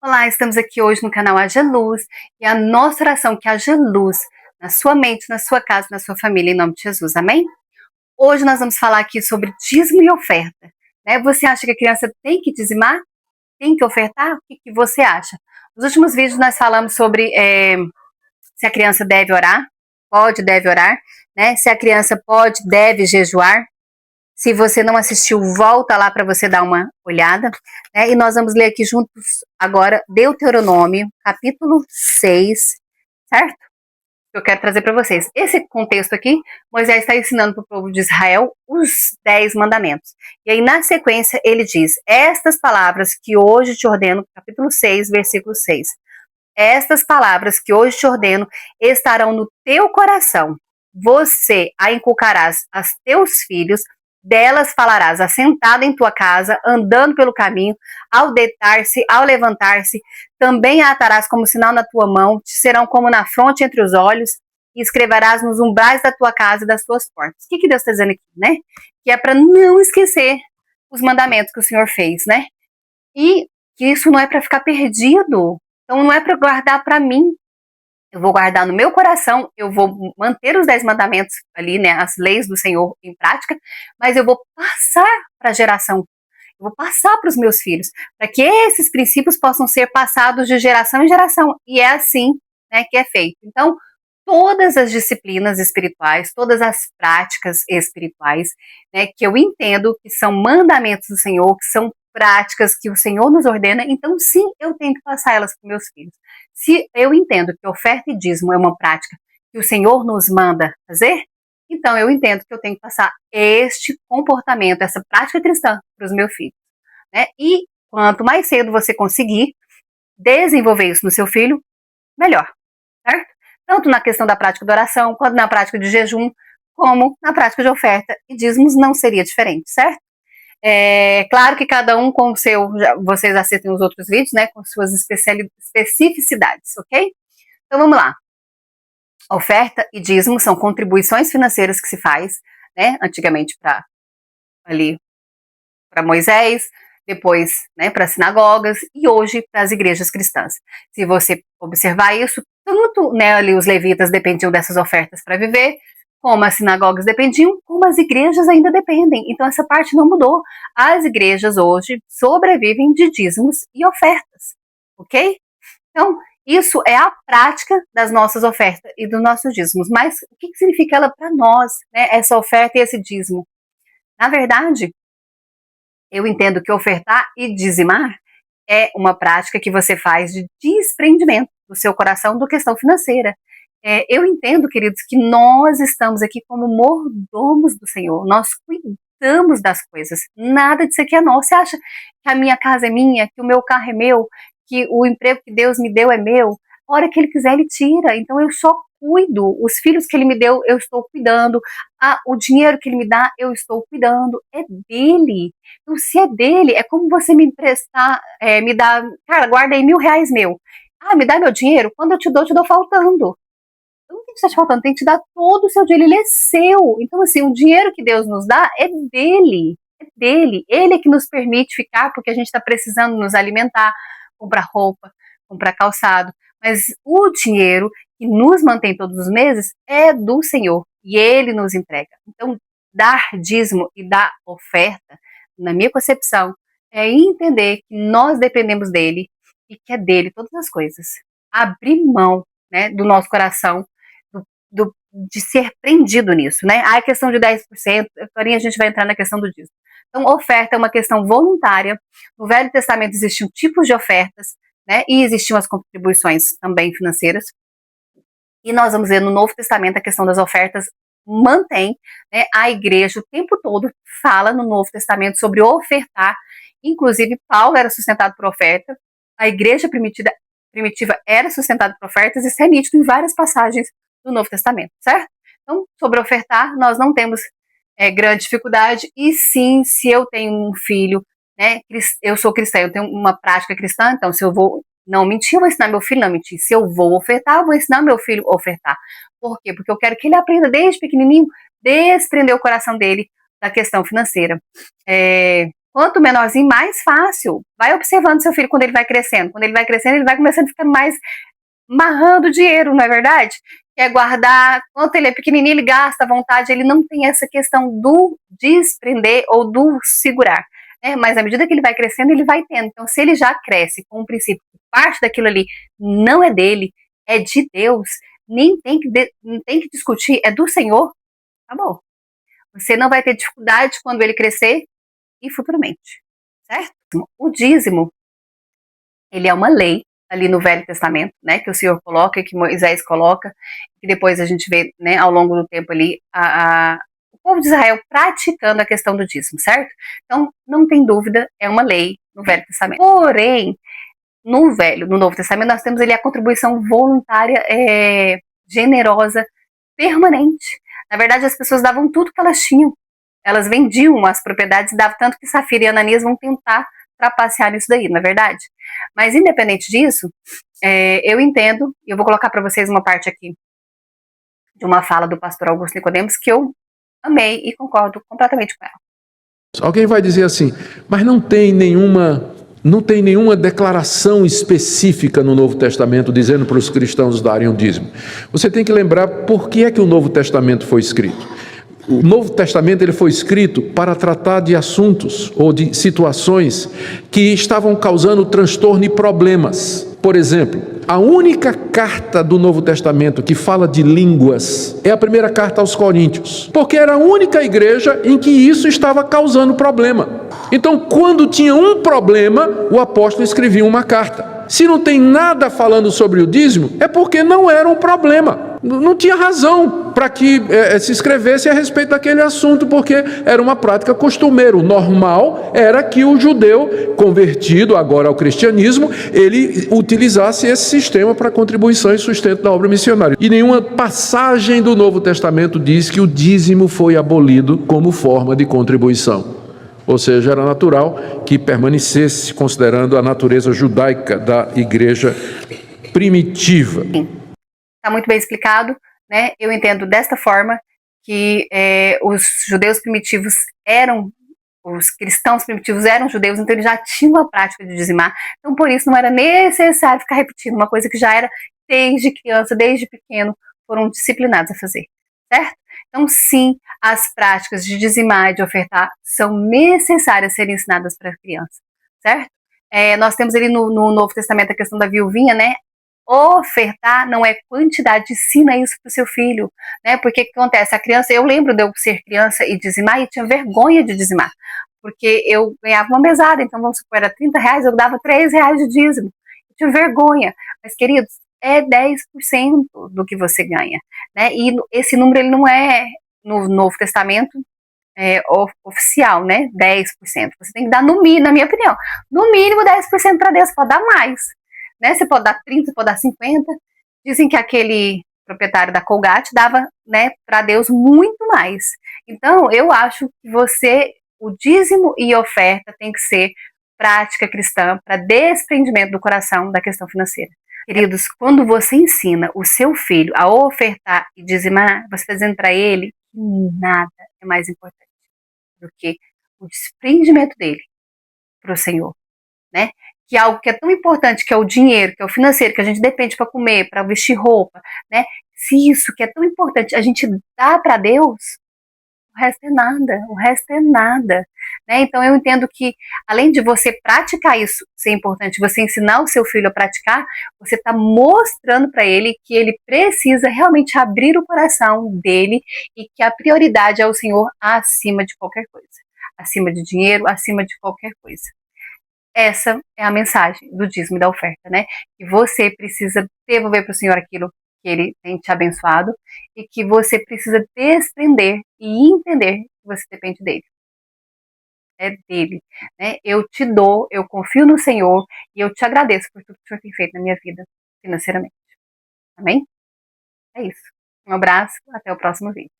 Olá, estamos aqui hoje no canal Haja Luz e a nossa oração é que haja luz na sua mente, na sua casa, na sua família, em nome de Jesus, amém? Hoje nós vamos falar aqui sobre dízimo e oferta, né? Você acha que a criança tem que dizimar? Tem que ofertar? O que você acha? Nos últimos vídeos nós falamos sobre se a criança deve orar, pode, deve orar, né? Se a criança pode, deve jejuar. Se você não assistiu, volta lá para você dar uma olhada, né? E nós vamos ler aqui juntos agora Deuteronômio, capítulo 6, certo? Eu quero trazer para vocês. Esse contexto aqui, Moisés está ensinando para o povo de Israel os 10 mandamentos. E aí, na sequência, ele diz: estas palavras que hoje te ordeno, capítulo 6, versículo 6. Estas palavras que hoje te ordeno estarão no teu coração. Você a inculcarás a teus filhos, delas falarás assentado em tua casa, andando pelo caminho, ao deitar-se, ao levantar-se, também a atarás como sinal na tua mão, te serão como na fronte entre os olhos, e escreverás nos umbrais da tua casa e das tuas portas. O que Deus está dizendo aqui, né? Que é para não esquecer os mandamentos que o Senhor fez, né? E que isso não é para ficar perdido. Então não é para guardar para mim. Eu vou guardar no meu coração, eu vou manter os 10 mandamentos ali, né, as leis do Senhor em prática, mas eu vou passar para a geração, eu vou passar para os meus filhos, para que esses princípios possam ser passados de geração em geração. E é assim, né, que é feito. Então, todas as disciplinas espirituais, todas as práticas espirituais, né, que eu entendo que são mandamentos do Senhor, que são práticas que o Senhor nos ordena, então sim, eu tenho que passar elas para meus filhos. Se eu entendo que oferta e dízimo é uma prática que o Senhor nos manda fazer, então eu entendo que eu tenho que passar este comportamento, essa prática cristã para os meus filhos, né? E quanto mais cedo você conseguir desenvolver isso no seu filho, melhor, certo? Tanto na questão da prática de oração, quanto na prática de jejum, como na prática de oferta e dízimos não seria diferente, certo? É claro que cada um com o seu, vocês assistem os outros vídeos, né, com suas especificidades, ok? Então vamos lá. Oferta e dízimo são contribuições financeiras que se faz, né, antigamente para Moisés, depois, né, para as sinagogas e hoje para as igrejas cristãs. Se você observar isso, tanto, né, ali os levitas dependiam dessas ofertas para viver, como as sinagogas dependiam, como as igrejas ainda dependem. Então essa parte não mudou. As igrejas hoje sobrevivem de dízimos e ofertas, ok? Então isso é a prática das nossas ofertas e dos nossos dízimos. Mas o que significa ela para nós, né, essa oferta e esse dízimo? Na verdade, eu entendo que ofertar e dizimar é uma prática que você faz de desprendimento do seu coração da questão financeira. Eu entendo, queridos, que nós estamos aqui como mordomos do Senhor, nós cuidamos das coisas, nada disso aqui é nosso. Você acha que a minha casa é minha, que o meu carro é meu, que o emprego que Deus me deu é meu? A hora que Ele quiser, Ele tira, então eu só cuido, os filhos que Ele me deu, eu estou cuidando, o dinheiro que Ele me dá, eu estou cuidando, é dele. Então, se é dele, é como você me emprestar, me dá, cara, guarda aí R$ 1.000 meu. Me dá meu dinheiro? Quando eu te dou faltando. Então, não tem que estar te faltando, tem que te dar todo o seu dinheiro, ele é seu. Então, assim, o dinheiro que Deus nos dá é dele. É dele. Ele é que nos permite ficar, porque a gente está precisando nos alimentar, comprar roupa, comprar calçado. Mas o dinheiro que nos mantém todos os meses é do Senhor. E Ele nos entrega. Então, dar dízimo e dar oferta, na minha concepção, é entender que nós dependemos dele e que é dele todas as coisas. Abrir mão, né, do nosso coração, de ser prendido nisso, né? A questão de 10%, porém a gente vai entrar na questão do dízimo. Então, oferta é uma questão voluntária. No Velho Testamento existiam tipos de ofertas, né? E existiam as contribuições também financeiras. E nós vamos ver no Novo Testamento a questão das ofertas mantém, né? A igreja o tempo todo fala no Novo Testamento sobre ofertar. Inclusive, Paulo era sustentado por oferta. A igreja primitiva era sustentada por ofertas. Isso é nítido em várias passagens do Novo Testamento, certo? Então, sobre ofertar, nós não temos grande dificuldade. E sim, se eu tenho um filho, né? Eu sou cristã, eu tenho uma prática cristã, então se eu vou não mentir, eu vou ensinar meu filho a não mentir. Se eu vou ofertar, eu vou ensinar meu filho a ofertar. Por quê? Porque eu quero que ele aprenda desde pequenininho, desprender o coração dele da questão financeira. Quanto menorzinho, mais fácil. Vai observando seu filho quando ele vai crescendo. Quando ele vai crescendo, ele vai começando a ficar mais marrando dinheiro, não é verdade? Quer guardar, quando ele é pequenininho, ele gasta à vontade, ele não tem essa questão do desprender ou do segurar. Né? Mas à medida que ele vai crescendo, ele vai tendo. Então, se ele já cresce com o princípio que parte daquilo ali não é dele, é de Deus, nem tem que discutir, é do Senhor, tá bom. Você não vai ter dificuldade quando ele crescer e futuramente, certo? O dízimo, ele é uma lei ali no Velho Testamento, né, que o Senhor coloca, que Moisés coloca, e depois a gente vê, né, ao longo do tempo ali, o povo de Israel praticando a questão do dízimo, certo? Então, não tem dúvida, é uma lei no Velho Testamento. Porém, no Novo Testamento, nós temos ali a contribuição voluntária, generosa, permanente. Na verdade, as pessoas davam tudo que elas tinham. Elas vendiam as propriedades e davam tanto que Safira e Ananias vão tentar trapacear nisso daí, não é verdade? Mas independente disso, eu entendo, e eu vou colocar para vocês uma parte aqui de uma fala do pastor Augusto Nicodemos que eu amei e concordo completamente com ela. Alguém vai dizer assim, mas não tem nenhuma declaração específica no Novo Testamento dizendo para os cristãos darem o dízimo. Você tem que lembrar por que é que o Novo Testamento foi escrito. O Novo Testamento ele foi escrito para tratar de assuntos ou de situações que estavam causando transtorno e problemas. Por exemplo, a única carta do Novo Testamento que fala de línguas é a primeira carta aos Coríntios, porque era a única igreja em que isso estava causando problema. Então, quando tinha um problema, o apóstolo escrevia uma carta. Se não tem nada falando sobre o dízimo, é porque não era um problema. Não tinha razão para que se escrevesse a respeito daquele assunto, porque era uma prática costumeira. O normal era que o judeu, convertido agora ao cristianismo, ele utilizasse esse sistema para contribuição e sustento da obra missionária. E nenhuma passagem do Novo Testamento diz que o dízimo foi abolido como forma de contribuição. Ou seja, era natural que permanecesse, considerando a natureza judaica da igreja primitiva. Está muito bem explicado, né? Eu entendo desta forma que os judeus primitivos os cristãos primitivos eram judeus, então eles já tinham a prática de dizimar, então por isso não era necessário ficar repetindo uma coisa que já era desde criança, desde pequeno, foram disciplinados a fazer, certo? Então sim, as práticas de dizimar e de ofertar são necessárias serem ensinadas para a criança, certo? Nós temos ali no Novo Testamento a questão da viuvinha, né? Ofertar não é quantidade, ensina isso para o seu filho, né? Porque o que acontece? A criança, eu lembro de eu ser criança e dizimar, e tinha vergonha de dizimar, porque eu ganhava uma mesada, então vamos supor, era R$30, eu dava R$3 de dízimo, eu tinha vergonha, mas queridos, é 10% do que você ganha, né? E esse número ele não é no Novo Testamento oficial, né? 10%. Você tem que dar no mínimo, na minha opinião, no mínimo 10% para Deus, pode dar mais. Né? Você pode dar 30, pode dar 50. Dizem que aquele proprietário da Colgate dava, né, para Deus muito mais. Então, eu acho que o dízimo e oferta tem que ser prática cristã para desprendimento do coração da questão financeira. Queridos, quando você ensina o seu filho a ofertar e dizimar, você está dizendo para ele que nada é mais importante do que o desprendimento dele para o Senhor, né? Que algo que é tão importante, que é o dinheiro, que é o financeiro, que a gente depende para comer, para vestir roupa, né? Se isso que é tão importante a gente dá para Deus, o resto é nada, né? Então eu entendo que além de você praticar isso ser importante, você ensinar o seu filho a praticar, você está mostrando para ele que ele precisa realmente abrir o coração dele e que a prioridade é o Senhor acima de qualquer coisa, acima de dinheiro, acima de qualquer coisa. Essa é a mensagem do dízimo e da oferta, né? Que você precisa devolver para o Senhor aquilo que Ele tem te abençoado e que você precisa desprender e entender que você depende dEle. É dEle, né? Eu te dou, eu confio no Senhor e eu te agradeço por tudo que o Senhor tem feito na minha vida financeiramente. Amém? É isso. Um abraço, até o próximo vídeo.